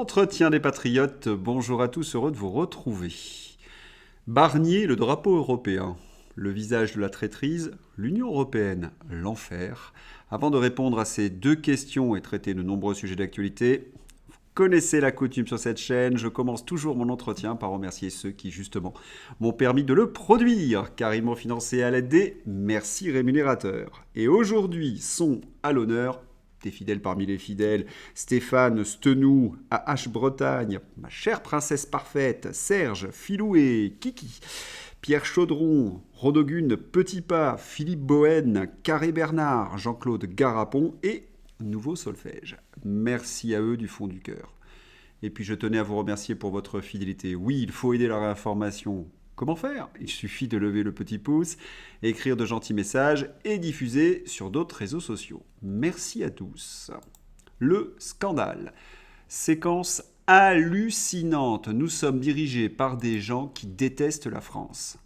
L'entretien des patriotes, bonjour à tous, heureux de vous retrouver. Barnier, le drapeau européen, le visage de la traîtrise, l'Union européenne, l'enfer. Avant de répondre à ces deux questions et traiter de nombreux sujets d'actualité, vous connaissez la coutume sur cette chaîne, je commence toujours mon entretien par remercier ceux qui justement m'ont permis de le produire, car ils m'ont financé à l'aide des merci rémunérateurs. Et aujourd'hui sont à l'honneur des fidèles parmi les fidèles, Stéphane Stenou, AH Bretagne, ma chère princesse parfaite, Serge, Filou et Kiki, Pierre Chaudron, Rodogune Petit Pas, Philippe Bohen, Carré Bernard, Jean-Claude Garapon et Nouveau Solfège. Merci à eux du fond du cœur. Et puis je tenais à vous remercier pour votre fidélité. Oui, il faut aider la réinformation. Comment faire? Il suffit de lever le petit pouce, écrire de gentils messages et diffuser sur d'autres réseaux sociaux. Merci à tous. Le scandale. Séquence hallucinante. Nous sommes dirigés par des gens qui détestent la France.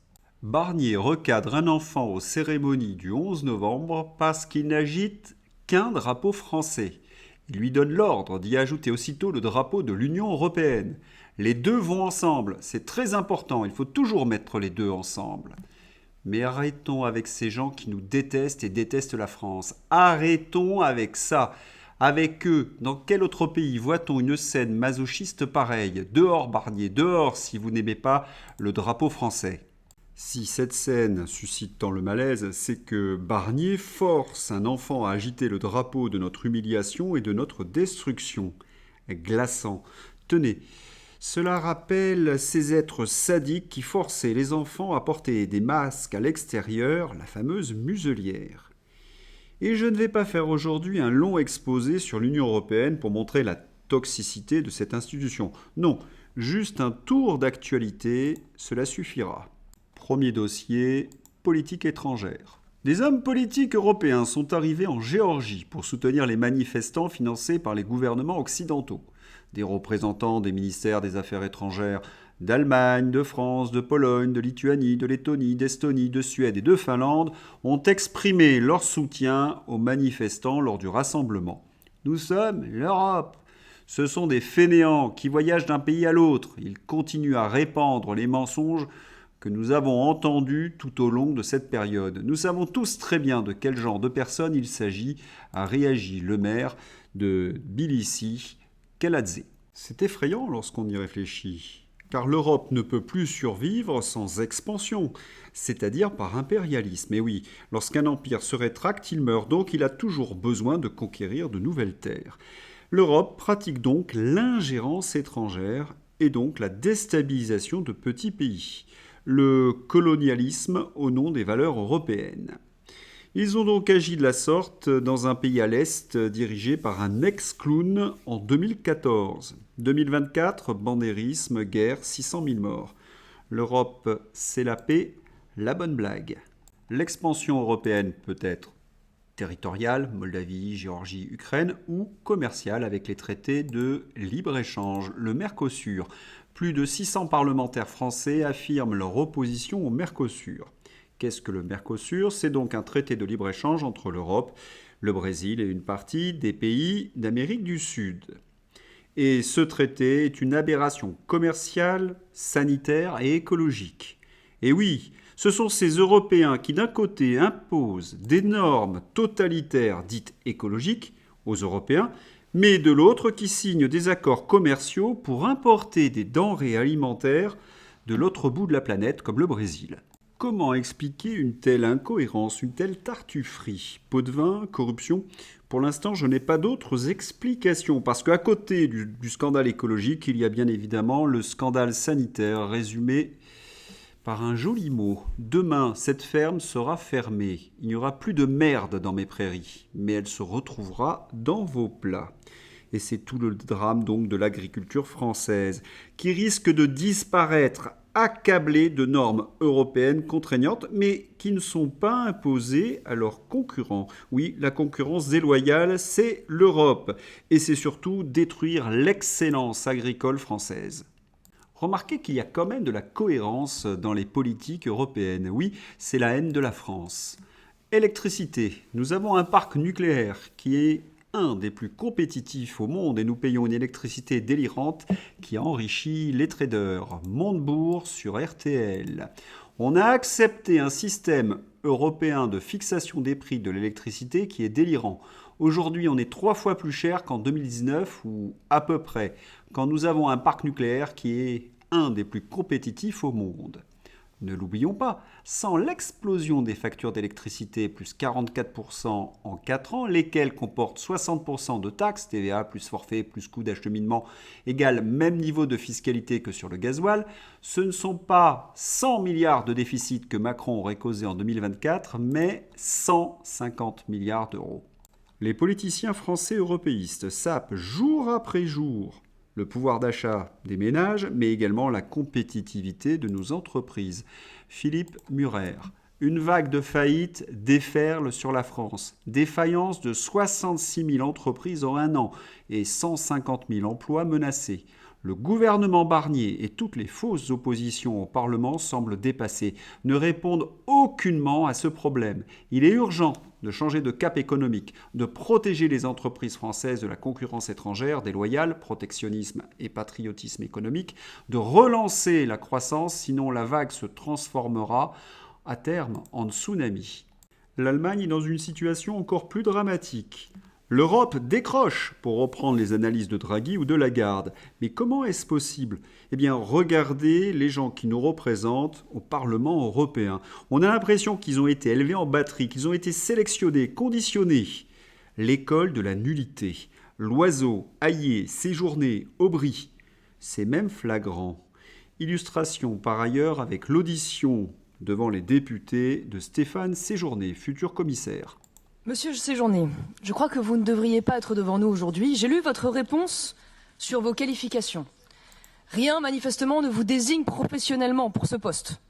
Barnier recadre un enfant aux cérémonies du 11 novembre parce qu'il n'agite qu'un drapeau français. Il lui donne l'ordre d'y ajouter aussitôt le drapeau de l'Union européenne. Les deux vont ensemble, c'est très important, il faut toujours mettre les deux ensemble. Mais arrêtons avec ces gens qui nous détestent et détestent la France. Arrêtons avec ça. Avec eux, dans quel autre pays voit-on une scène masochiste pareille? Dehors Barnier, dehors si vous n'aimez pas le drapeau français. Si cette scène suscite tant le malaise, c'est que Barnier force un enfant à agiter le drapeau de notre humiliation et de notre destruction. Glaçant. Tenez, cela rappelle ces êtres sadiques qui forçaient les enfants à porter des masques à l'extérieur, la fameuse muselière. Et je ne vais pas faire aujourd'hui un long exposé sur l'Union européenne pour montrer la toxicité de cette institution. Non, juste un tour d'actualité, cela suffira. Premier dossier, politique étrangère. Des hommes politiques européens sont arrivés en Géorgie pour soutenir les manifestants financés par les gouvernements occidentaux. Des représentants des ministères des Affaires étrangères d'Allemagne, de France, de Pologne, de Lituanie, de Lettonie, d'Estonie, de Suède et de Finlande ont exprimé leur soutien aux manifestants lors du rassemblement. Nous sommes l'Europe. Ce sont des fainéants qui voyagent d'un pays à l'autre. Ils continuent à répandre les mensonges que nous avons entendus tout au long de cette période. Nous savons tous très bien de quel genre de personne il s'agit, a réagi le maire de Tbilissi, Kaladze. C'est effrayant lorsqu'on y réfléchit, car l'Europe ne peut plus survivre sans expansion, c'est-à-dire par impérialisme. Et oui, lorsqu'un empire se rétracte, il meurt, donc il a toujours besoin de conquérir de nouvelles terres. L'Europe pratique donc l'ingérence étrangère et donc la déstabilisation de petits pays, le colonialisme au nom des valeurs européennes. Ils ont donc agi de la sorte dans un pays à l'Est dirigé par un ex-clown en 2014. 2024, bandérisme, guerre, 600 000 morts. L'Europe, c'est la paix, la bonne blague. L'expansion européenne peut être territoriale, Moldavie, Géorgie, Ukraine, ou commerciale avec les traités de libre-échange, le Mercosur. Plus de 600 parlementaires français affirment leur opposition au Mercosur. Qu'est-ce que le Mercosur? C'est donc un traité de libre-échange entre l'Europe, le Brésil et une partie des pays d'Amérique du Sud. Et ce traité est une aberration commerciale, sanitaire et écologique. Et oui, ce sont ces Européens qui d'un côté imposent des normes totalitaires dites écologiques aux Européens, mais de l'autre qui signent des accords commerciaux pour importer des denrées alimentaires de l'autre bout de la planète, comme le Brésil. Comment expliquer une telle incohérence, une telle tartufferie? Pot de vin, corruption? Pour l'instant, je n'ai pas d'autres explications, parce qu'à côté du scandale écologique, il y a bien évidemment le scandale sanitaire, résumé par un joli mot. Demain, cette ferme sera fermée. Il n'y aura plus de merde dans mes prairies, mais elle se retrouvera dans vos plats. Et c'est tout le drame donc de l'agriculture française, qui risque de disparaître, accablée de normes européennes contraignantes, mais qui ne sont pas imposées à leurs concurrents. Oui, la concurrence déloyale, c'est l'Europe, et c'est surtout détruire l'excellence agricole française. Remarquez qu'il y a quand même de la cohérence dans les politiques européennes. Oui, c'est la haine de la France. Électricité. Nous avons un parc nucléaire qui est un des plus compétitifs au monde et nous payons une électricité délirante qui enrichit les traders. Montebourg sur RTL. On a accepté un système européen de fixation des prix de l'électricité qui est délirant. Aujourd'hui, on est 3 fois plus cher qu'en 2019 ou à peu près, quand nous avons un parc nucléaire qui est un des plus compétitifs au monde. Ne l'oublions pas, sans l'explosion des factures d'électricité, plus 44% en 4 ans, lesquelles comportent 60% de taxes, TVA plus forfait plus coût d'acheminement, égale même niveau de fiscalité que sur le gasoil, ce ne sont pas 100 milliards de déficit que Macron aurait causé en 2024, mais 150 milliards d'euros. Les politiciens français européistes sapent jour après jour le pouvoir d'achat des ménages, mais également la compétitivité de nos entreprises. Philippe Murer. Une vague de faillites déferle sur la France. Défaillance de 66 000 entreprises en un an et 150 000 emplois menacés. Le gouvernement Barnier et toutes les fausses oppositions au Parlement semblent dépassées, ne répondent aucunement à ce problème. Il est urgent de changer de cap économique, de protéger les entreprises françaises de la concurrence étrangère déloyale, protectionnisme et patriotisme économique, de relancer la croissance, sinon la vague se transformera à terme en tsunami. L'Allemagne est dans une situation encore plus dramatique. L'Europe décroche, pour reprendre les analyses de Draghi ou de Lagarde. Mais comment est-ce possible ? Eh bien, regardez les gens qui nous représentent au Parlement européen. On a l'impression qu'ils ont été élevés en batterie, qu'ils ont été sélectionnés, conditionnés. L'école de la nullité. Loiseau, Hayet, Séjourné, Aubry. C'est même flagrant. Illustration par ailleurs avec l'audition devant les députés de Stéphane Séjourné, futur commissaire. Monsieur Séjourné, je crois que vous ne devriez pas être devant nous aujourd'hui. J'ai lu votre réponse sur vos qualifications. Rien, manifestement, ne vous désigne professionnellement pour ce poste.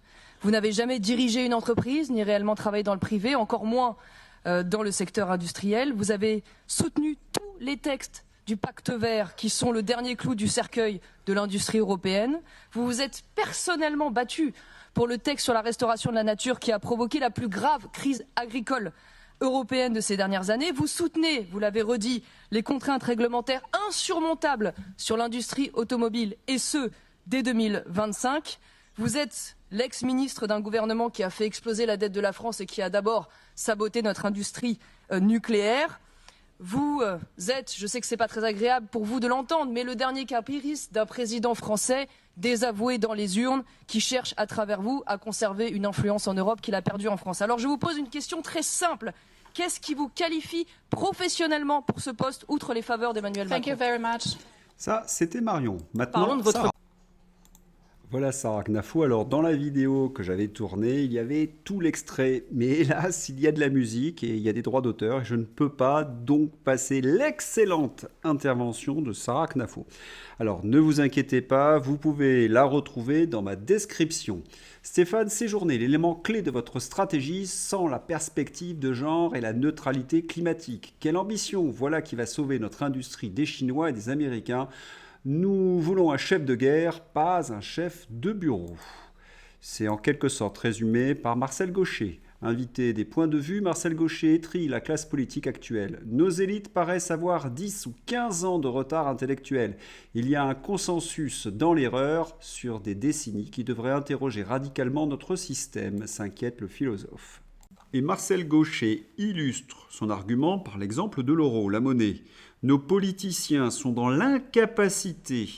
Vous n'avez jamais dirigé une entreprise, ni réellement travaillé dans le privé, encore moins dans le secteur industriel. Vous avez soutenu tous les textes du pacte vert, qui sont le dernier clou du cercueil de l'industrie européenne. Vous vous êtes personnellement battu pour le texte sur la restauration de la nature qui a provoqué la plus grave crise agricole européenne de ces dernières années. Vous soutenez, vous l'avez redit, les contraintes réglementaires insurmontables sur l'industrie automobile, et ce, dès 2025. Vous êtes l'ex-ministre d'un gouvernement qui a fait exploser la dette de la France et qui a d'abord saboté notre industrie nucléaire. Vous êtes, je sais que ce n'est pas très agréable pour vous de l'entendre, mais le dernier caprice d'un président français désavoué dans les urnes qui cherche à travers vous à conserver une influence en Europe qu'il a perdue en France. Alors je vous pose une question très simple. Qu'est-ce qui vous qualifie professionnellement pour ce poste, outre les faveurs d'Emmanuel Macron ? Thank you very much. Ça, c'était Marion. Maintenant, Parlons de votre... Sarah. Voilà Sarah Knafou. Alors, dans la vidéo que j'avais tournée, il y avait tout l'extrait. Mais hélas, il y a de la musique et il y a des droits d'auteur. Je ne peux pas donc passer l'excellente intervention de Sarah Knafou. Alors, ne vous inquiétez pas, vous pouvez la retrouver dans ma description. Stéphane Séjourné, l'élément clé de votre stratégie sans la perspective de genre et la neutralité climatique. Quelle ambition, voilà qui va sauver notre industrie des Chinois et des Américains. Nous voulons un chef de guerre, pas un chef de bureau. C'est en quelque sorte résumé par Marcel Gauchet. Invité des points de vue, Marcel Gauchet étrit la classe politique actuelle. Nos élites paraissent avoir 10 ou 15 ans de retard intellectuel. Il y a un consensus dans l'erreur sur des décennies qui devrait interroger radicalement notre système, s'inquiète le philosophe. Et Marcel Gauchet illustre son argument par l'exemple de l'euro, la monnaie. Nos politiciens sont dans l'incapacité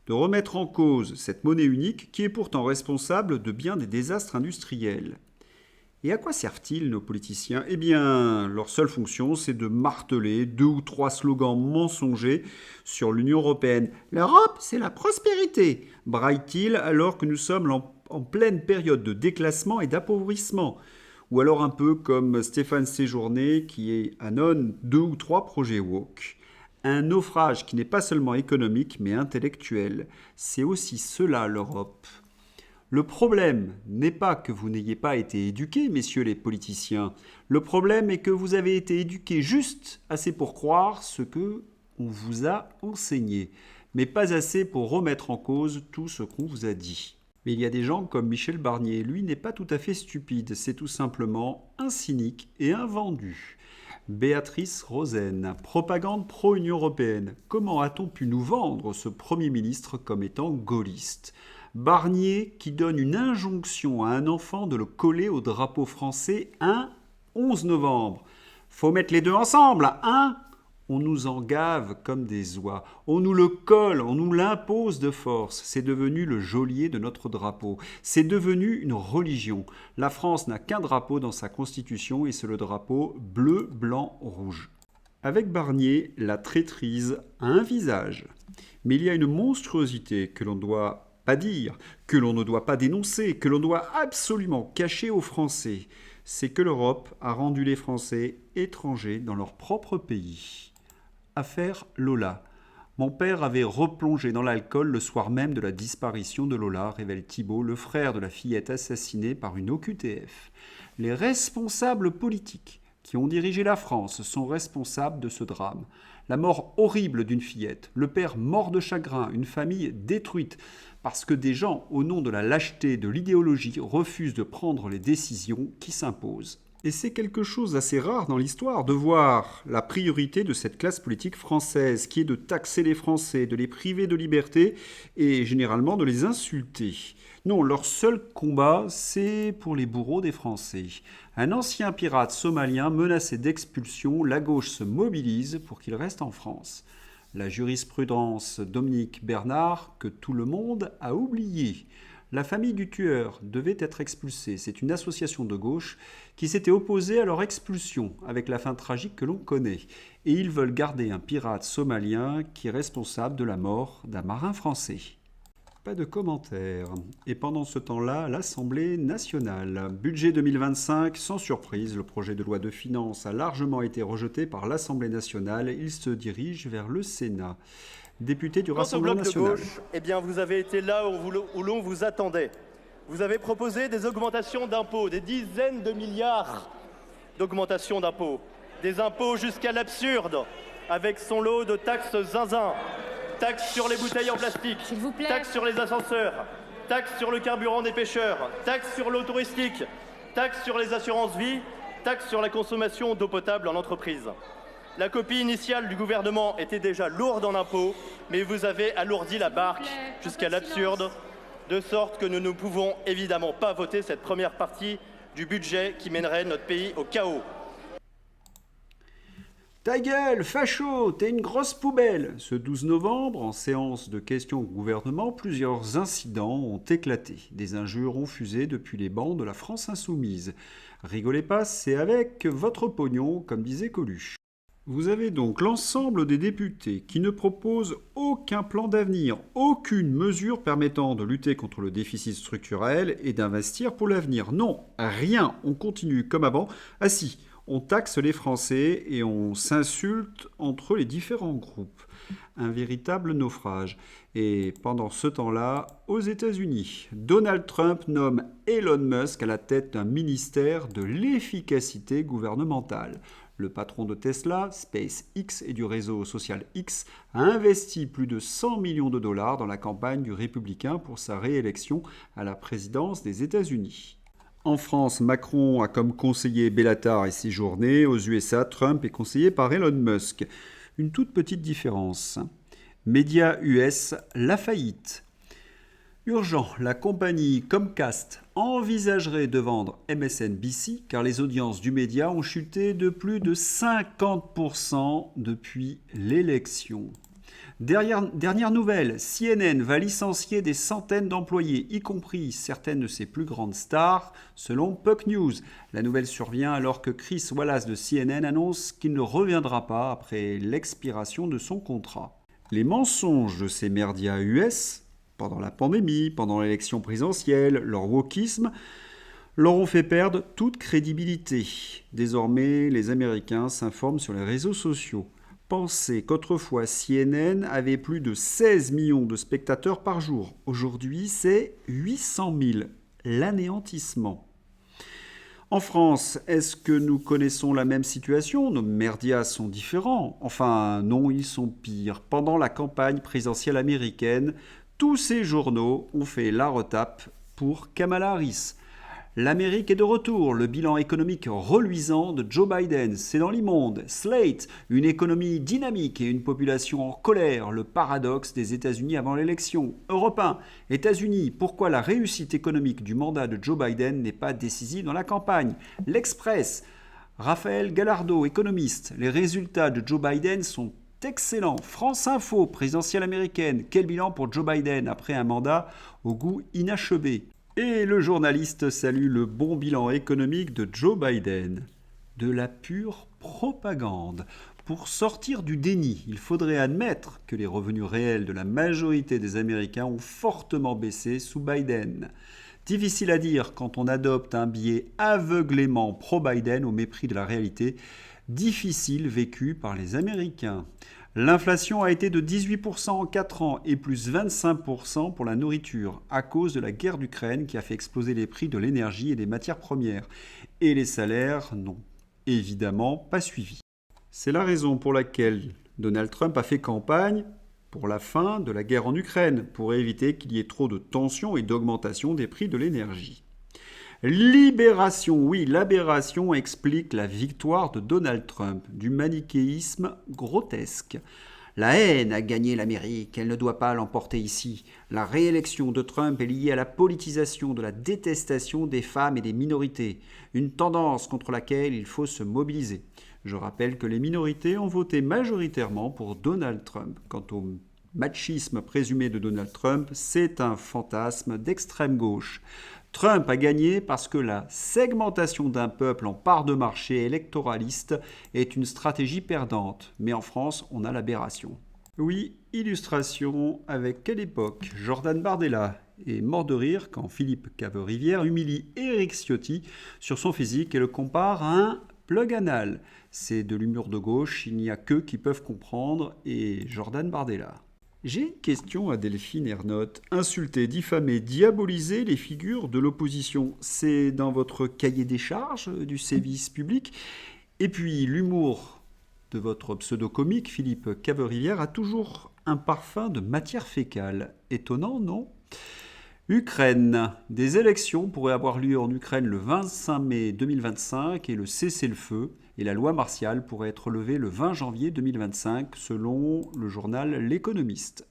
de remettre en cause cette monnaie unique qui est pourtant responsable de bien des désastres industriels. Et à quoi servent-ils, nos politiciens ? Eh bien, leur seule fonction, c'est de marteler 2 ou 3 slogans mensongers sur l'Union européenne. « L'Europe, c'est la prospérité !» braille-t-il alors que nous sommes en pleine période de déclassement et d'appauvrissement. Ou alors un peu comme Stéphane Séjourné qui annonce 2 ou 3 projets woke. Un naufrage qui n'est pas seulement économique mais intellectuel. C'est aussi cela l'Europe. Le problème n'est pas que vous n'ayez pas été éduqués, messieurs les politiciens. Le problème est que vous avez été éduqués juste assez pour croire ce que on vous a enseigné, mais pas assez pour remettre en cause tout ce qu'on vous a dit. Mais il y a des gens comme Michel Barnier. Lui n'est pas tout à fait stupide, c'est tout simplement un cynique et un vendu. Béatrice Rosen, propagande pro-Union européenne. Comment a-t-on pu nous vendre ce Premier ministre comme étant gaulliste ? Barnier qui donne une injonction à un enfant de le coller au drapeau français un 11 novembre. Faut mettre les deux ensemble, hein ? On nous en gave comme des oies, on nous le colle, on nous l'impose de force. C'est devenu le geôlier de notre drapeau. C'est devenu une religion. La France n'a qu'un drapeau dans sa constitution et c'est le drapeau bleu, blanc, rouge. Avec Barnier, la traîtrise a un visage. Mais il y a une monstruosité que l'on ne doit pas dire, que l'on ne doit pas dénoncer, que l'on doit absolument cacher aux Français. C'est que l'Europe a rendu les Français étrangers dans leur propre pays. Affaire Lola. Mon père avait replongé dans l'alcool le soir même de la disparition de Lola, révèle Thibault, le frère de la fillette assassinée par une OQTF. Les responsables politiques qui ont dirigé la France sont responsables de ce drame. La mort horrible d'une fillette, le père mort de chagrin, une famille détruite, parce que des gens, au nom de la lâcheté, de l'idéologie, refusent de prendre les décisions qui s'imposent. Et c'est quelque chose d'assez rare dans l'histoire de voir la priorité de cette classe politique française qui est de taxer les Français, de les priver de liberté et généralement de les insulter. Non, leur seul combat, c'est pour les bourreaux des Français. Un ancien pirate somalien menacé d'expulsion, la gauche se mobilise pour qu'il reste en France. La jurisprudence Dominique Bernard que tout le monde a oublié. La famille du tueur devait être expulsée. C'est une association de gauche qui s'était opposée à leur expulsion, avec la fin tragique que l'on connaît. Et ils veulent garder un pirate somalien qui est responsable de la mort d'un marin français. Pas de commentaires. Et pendant ce temps-là, l'Assemblée nationale. Budget 2025, sans surprise, le projet de loi de finances a largement été rejeté par l'Assemblée nationale. Il se dirige vers le Sénat. Député du Rassemblement national. De gauche, eh bien, vous avez été là où l'on vous attendait. Vous avez proposé des augmentations d'impôts, des dizaines de milliards d'augmentations d'impôts, des impôts jusqu'à l'absurde, avec son lot de taxes zinzin, taxes sur les bouteilles en plastique, taxes sur les ascenseurs, taxes sur le carburant des pêcheurs, taxes sur l'eau touristique, taxes sur les assurances vie, taxes sur la consommation d'eau potable en entreprise. La copie initiale du gouvernement était déjà lourde en impôts, mais vous avez alourdi la barque jusqu'à l'absurde, de sorte que nous ne pouvons évidemment pas voter cette première partie du budget qui mènerait notre pays au chaos. Ta gueule, facho, t'es une grosse poubelle. Ce 12 novembre, en séance de questions au gouvernement, plusieurs incidents ont éclaté. Des injures ont fusé depuis les bancs de la France insoumise. Rigolez pas, c'est avec votre pognon, comme disait Coluche. Vous avez donc l'ensemble des députés qui ne proposent aucun plan d'avenir, aucune mesure permettant de lutter contre le déficit structurel et d'investir pour l'avenir. Non, rien, on continue comme avant. Ah si, on taxe les Français et on s'insulte entre les différents groupes. Un véritable naufrage. Et pendant ce temps-là, aux États-Unis, Donald Trump nomme Elon Musk à la tête d'un ministère de l'efficacité gouvernementale. Le patron de Tesla, SpaceX et du réseau social X a investi plus de 100 millions de dollars dans la campagne du républicain pour sa réélection à la présidence des États-Unis. En France, Macron a comme conseiller Bellatar et ses journées. Aux USA, Trump est conseillé par Elon Musk. Une toute petite différence. Médias US, la faillite. Urgent, la compagnie Comcast envisagerait de vendre MSNBC car les audiences du média ont chuté de plus de 50% depuis l'élection. Dernière nouvelle, CNN va licencier des centaines d'employés, y compris certaines de ses plus grandes stars, selon Puck News. La nouvelle survient alors que Chris Wallace de CNN annonce qu'il ne reviendra pas après l'expiration de son contrat. Les mensonges de ces médias US, pendant la pandémie, pendant l'élection présidentielle, leur wokisme, leur ont fait perdre toute crédibilité. Désormais, les Américains s'informent sur les réseaux sociaux. Pensez qu'autrefois CNN avait plus de 16 millions de spectateurs par jour. Aujourd'hui, c'est 800 000. L'anéantissement. En France, est-ce que nous connaissons la même situation ? Nos médias sont différents. Enfin, non, ils sont pires. Pendant la campagne présidentielle américaine, tous ces journaux ont fait la retape pour Kamala Harris. L'Amérique est de retour, le bilan économique reluisant de Joe Biden. C'est dans l'immonde. Slate, une économie dynamique et une population en colère, le paradoxe des États-Unis avant l'élection. Europe 1, États-Unis, pourquoi la réussite économique du mandat de Joe Biden n'est pas décisive dans la campagne. L'Express, Raphaël Gallardo, économiste, les résultats de Joe Biden sont excellents. France Info, présidentielle américaine, quel bilan pour Joe Biden après un mandat au goût inachevé. Et le journaliste salue le bon bilan économique de Joe Biden. De la pure propagande. Pour sortir du déni, il faudrait admettre que les revenus réels de la majorité des Américains ont fortement baissé sous Biden. Difficile à dire quand on adopte un biais aveuglément pro-Biden au mépris de la réalité, difficile vécue par les Américains. L'inflation a été de 18% en 4 ans et plus 25% pour la nourriture à cause de la guerre d'Ukraine qui a fait exploser les prix de l'énergie et des matières premières. Et les salaires n'ont évidemment pas suivi. C'est la raison pour laquelle Donald Trump a fait campagne pour la fin de la guerre en Ukraine, pour éviter qu'il y ait trop de tensions et d'augmentation des prix de l'énergie. Libération, oui, l'aberration explique la victoire de Donald Trump, du manichéisme grotesque. La haine a gagné l'Amérique, elle ne doit pas l'emporter ici. La réélection de Trump est liée à la politisation de la détestation des femmes et des minorités, une tendance contre laquelle il faut se mobiliser. Je rappelle que les minorités ont voté majoritairement pour Donald Trump. Quant au machisme présumé de Donald Trump, c'est un fantasme d'extrême gauche. Trump a gagné parce que la segmentation d'un peuple en parts de marché électoraliste est une stratégie perdante. Mais en France, on a l'aberration. Oui, illustration avec quelle époque Jordan Bardella est mort de rire quand Philippe Caverivière humilie Éric Ciotti sur son physique et le compare à un plug anal. C'est de l'humour de gauche, il n'y a qu'eux qui peuvent comprendre, et Jordan Bardella. J'ai une question à Delphine Ernotte. Insulter, diffamer, diaboliser les figures de l'opposition, c'est dans votre cahier des charges du service public. Et puis l'humour de votre pseudo-comique, Philippe Caverivière, a toujours un parfum de matière fécale. Étonnant, non ? Ukraine. Des élections pourraient avoir lieu en Ukraine le 25 mai 2025 et le cessez-le-feu et la loi martiale pourrait être levée le 20 janvier 2025 selon le journal L'Économiste.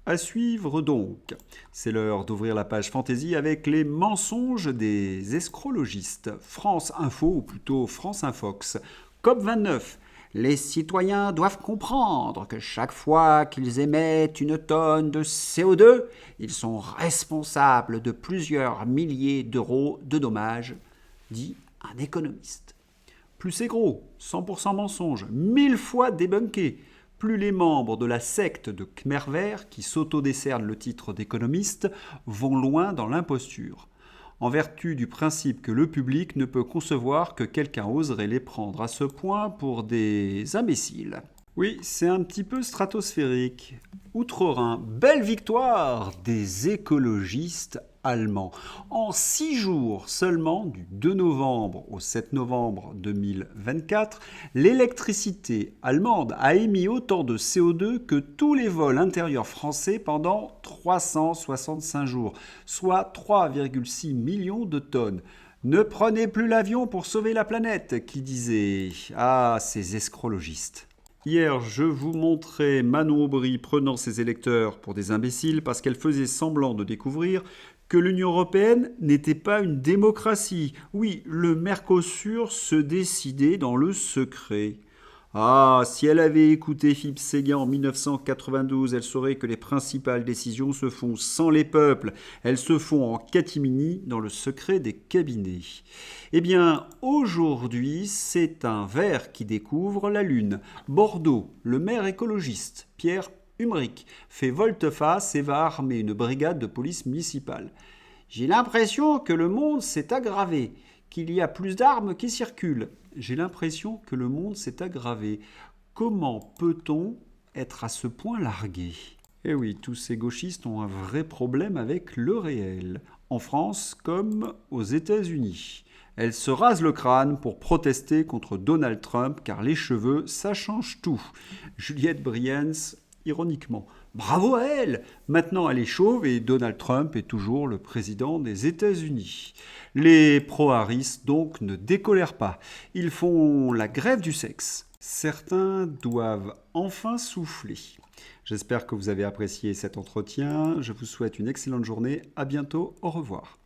À suivre donc. C'est l'heure d'ouvrir la page fantaisie avec les mensonges des escrologistes. France Info, ou plutôt France Infox. COP29. Les citoyens doivent comprendre que chaque fois qu'ils émettent une tonne de CO2, ils sont responsables de plusieurs milliers d'euros de dommages, dit un économiste. Plus c'est gros, 100% mensonge, 1000 fois débunké. Plus les membres de la secte de Khmer Vert, qui s'autodécernent le titre d'économiste, vont loin dans l'imposture. En vertu du principe que le public ne peut concevoir que quelqu'un oserait les prendre à ce point pour des imbéciles. Oui, c'est un petit peu stratosphérique. Outre-Rhin, belle victoire des écologistes allemands. En 6 jours seulement, du 2 novembre au 7 novembre 2024, l'électricité allemande a émis autant de CO2 que tous les vols intérieurs français pendant 365 jours, soit 3,6 millions de tonnes. Ne prenez plus l'avion pour sauver la planète, qui disait « Ah, ces escrologistes ». Hier, je vous montrais Manon Aubry prenant ses électeurs pour des imbéciles parce qu'elle faisait semblant de découvrir que l'Union européenne n'était pas une démocratie. Oui, le Mercosur se décidait dans le secret. Ah, si elle avait écouté Philippe Séguin en 1992, elle saurait que les principales décisions se font sans les peuples. Elles se font en catimini dans le secret des cabinets. Eh bien, aujourd'hui, c'est un Vert qui découvre la Lune. Bordeaux, le maire écologiste, Pierre Humric, fait volte-face et va armer une brigade de police municipale. J'ai l'impression que le monde s'est aggravé, qu'il y a plus d'armes qui circulent. J'ai l'impression que le monde s'est aggravé. Comment peut-on être à ce point largué ? Eh oui, tous ces gauchistes ont un vrai problème avec le réel, en France comme aux États-Unis. Elles se rasent le crâne pour protester contre Donald Trump, car les cheveux, ça change tout. Juliette Briens ironiquement. Bravo à elle! Maintenant elle est chauve et Donald Trump est toujours le président des États-Unis. Les pro-Harris donc ne décolèrent pas. Ils font la grève du sexe. Certains doivent enfin souffler. J'espère que vous avez apprécié cet entretien. Je vous souhaite une excellente journée. À bientôt. Au revoir.